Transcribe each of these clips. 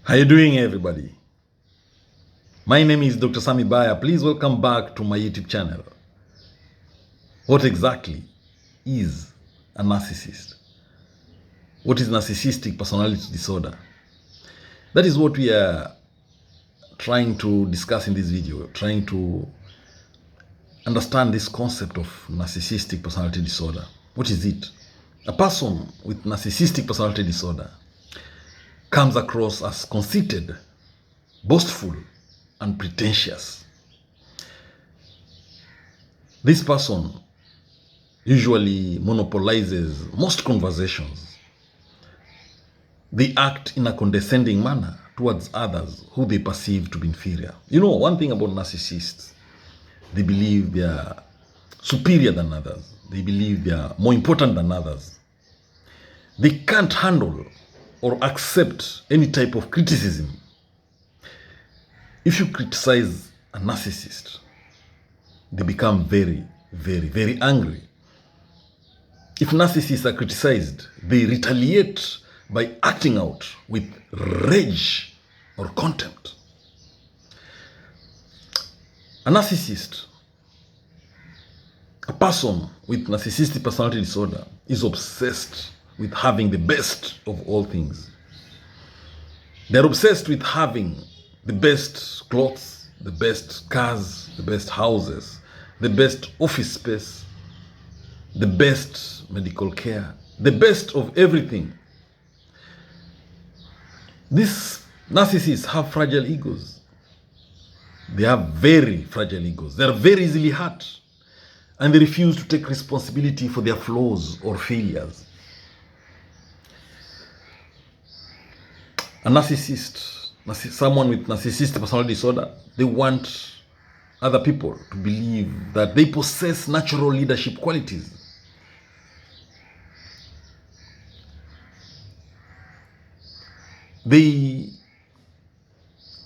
How you doing, everybody? My name is Dr. Sami Baya. Please welcome back to my YouTube channel. What exactly is a narcissist? What is narcissistic personality disorder? That is what we are trying to discuss in this video, trying to understand this concept of narcissistic personality disorder. What is it? A person with narcissistic personality disorder comes across as conceited, boastful, and pretentious. This person usually monopolizes most conversations. They act in a condescending manner towards others who they perceive to be inferior. You know, one thing about narcissists, they believe they are superior than others. They believe they are more important than others. They can't handle or accept any type of criticism. If you criticize a narcissist, they become very, very, very angry. If narcissists are criticized, they retaliate by acting out with rage or contempt. A narcissist, a person with narcissistic personality disorder, is obsessed with having the best of all things. They're obsessed with having the best clothes, the best cars, the best houses, the best office space, the best medical care, the best of everything. These narcissists have fragile egos. They have very fragile egos. They are very easily hurt, and they refuse to take responsibility for their flaws or failures. A narcissist, someone with narcissistic personality disorder, they want other people to believe that they possess natural leadership qualities. They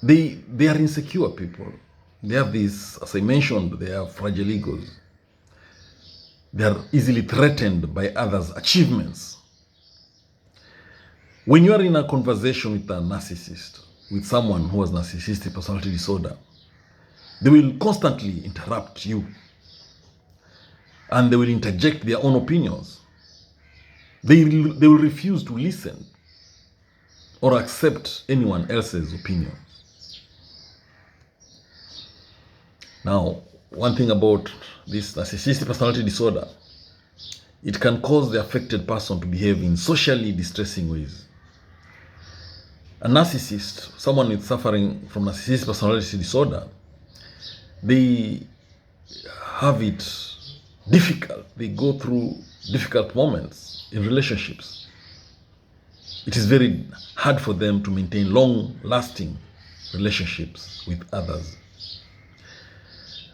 are insecure people. They have this, as I mentioned, they have fragile egos. They are easily threatened by others' achievements. When you are in a conversation with a narcissist, with someone who has narcissistic personality disorder, they will constantly interrupt you and they will interject their own opinions. They will refuse to listen or accept anyone else's opinions. Now, one thing about this narcissistic personality disorder, it can cause the affected person to behave in socially distressing ways. A narcissist, someone with suffering from narcissistic personality disorder, they have it difficult. They go through difficult moments in relationships. It is very hard for them to maintain long-lasting relationships with others.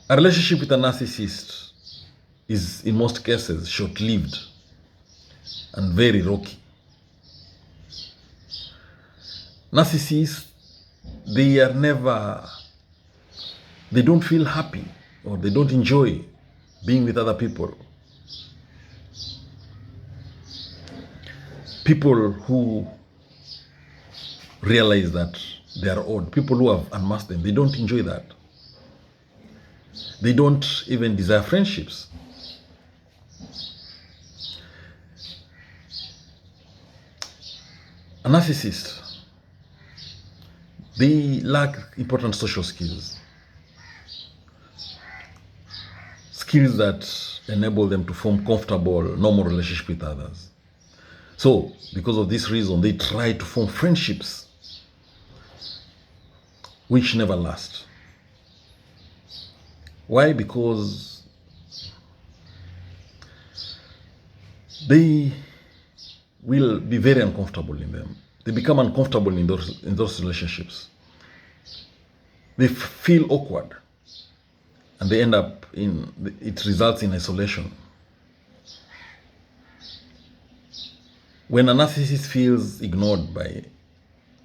A relationship with a narcissist is, in most cases, short-lived and very rocky. Narcissists, they don't feel happy or they don't enjoy being with other people. People who realize that they are odd, people who have unmasked them, they don't enjoy that. They don't even desire friendships. A narcissist, they lack important social skills. Skills that enable them to form comfortable, normal relationships with others. So, because of this reason, they try to form friendships which never last. Why? Because they will be very uncomfortable in them. They become uncomfortable in those relationships. They feel awkward, and they end up it results in isolation. When a narcissist feels ignored by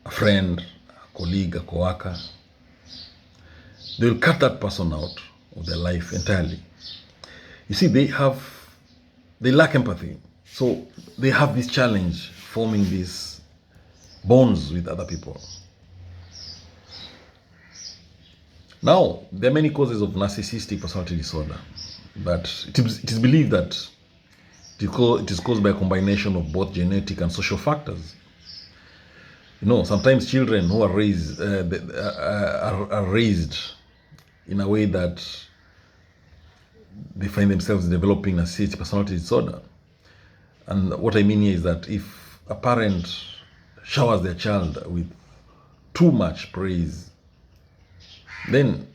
a friend, a colleague, a coworker, they will cut that person out of their life entirely. You see, they lack empathy. So they have this challenge forming these bonds with other people. Now, there are many causes of narcissistic personality disorder, but it is believed that it is caused by a combination of both genetic and social factors. Sometimes children who are raised are raised in a way that they find themselves developing narcissistic personality disorder. And what I mean here is that if a parent showers their child with too much praise, then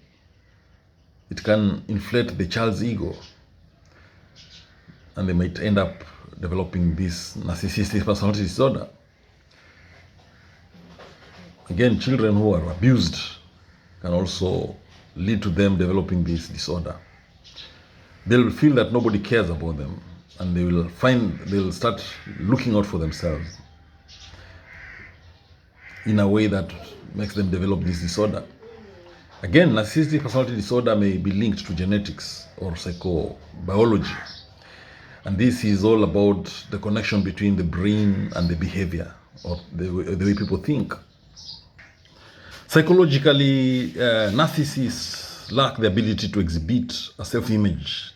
it can inflate the child's ego, and they might end up developing this narcissistic personality disorder. Again, children who are abused can also lead to them developing this disorder. They'll feel that nobody cares about them, and they'll start looking out for themselves in a way that makes them develop this disorder. Again, narcissistic personality disorder may be linked to genetics or psychobiology. And this is all about the connection between the brain and the behavior, or the way people think. Psychologically, narcissists lack the ability to exhibit a self-image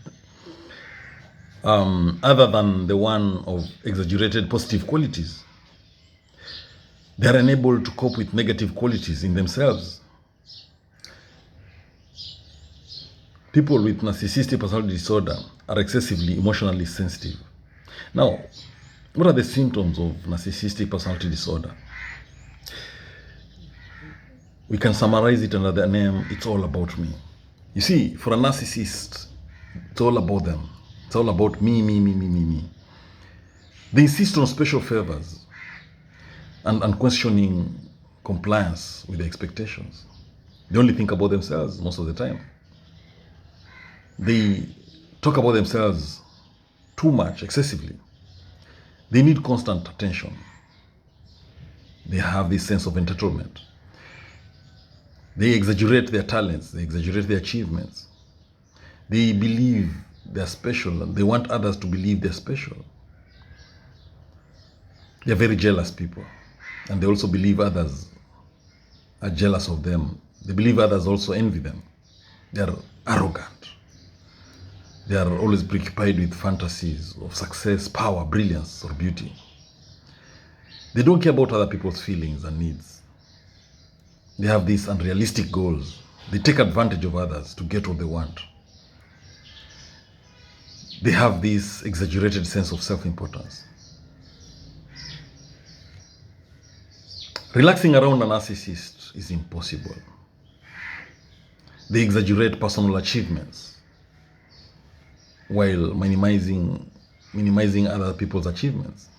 other than the one of exaggerated positive qualities. They are unable to cope with negative qualities in themselves. People with narcissistic personality disorder are excessively emotionally sensitive. Now, what are the symptoms of narcissistic personality disorder? We can summarize it under the name, it's all about me. You see, for a narcissist, it's all about them. It's all about me. They insist on special favors and unquestioning compliance with their expectations. They only think about themselves most of the time. They talk about themselves too much, excessively. They need constant attention. They have this sense of entitlement. They exaggerate their talents. They exaggerate their achievements. They believe they're special, and they want others to believe they're special. They're very jealous people, and they also believe others are jealous of them. They believe others also envy them. They're arrogant. They are always preoccupied with fantasies of success, power, brilliance, or beauty. They don't care about other people's feelings and needs. They have these unrealistic goals. They take advantage of others to get what they want. They have this exaggerated sense of self-importance. Relaxing around a narcissist is impossible. They exaggerate personal achievements while minimizing other people's achievements.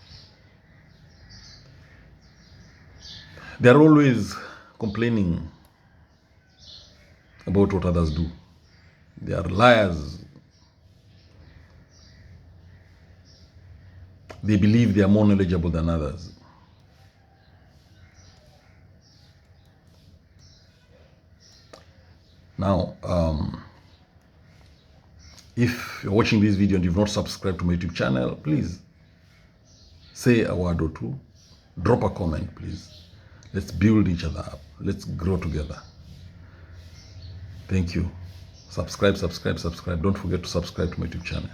They are always complaining about what others do. They are liars. They believe they are more knowledgeable than others. Now, if you're watching this video and you've not subscribed to my YouTube channel, please say a word or two. Drop a comment, please. Let's build each other up. Let's grow together. Thank you. Subscribe. Don't forget to subscribe to my YouTube channel.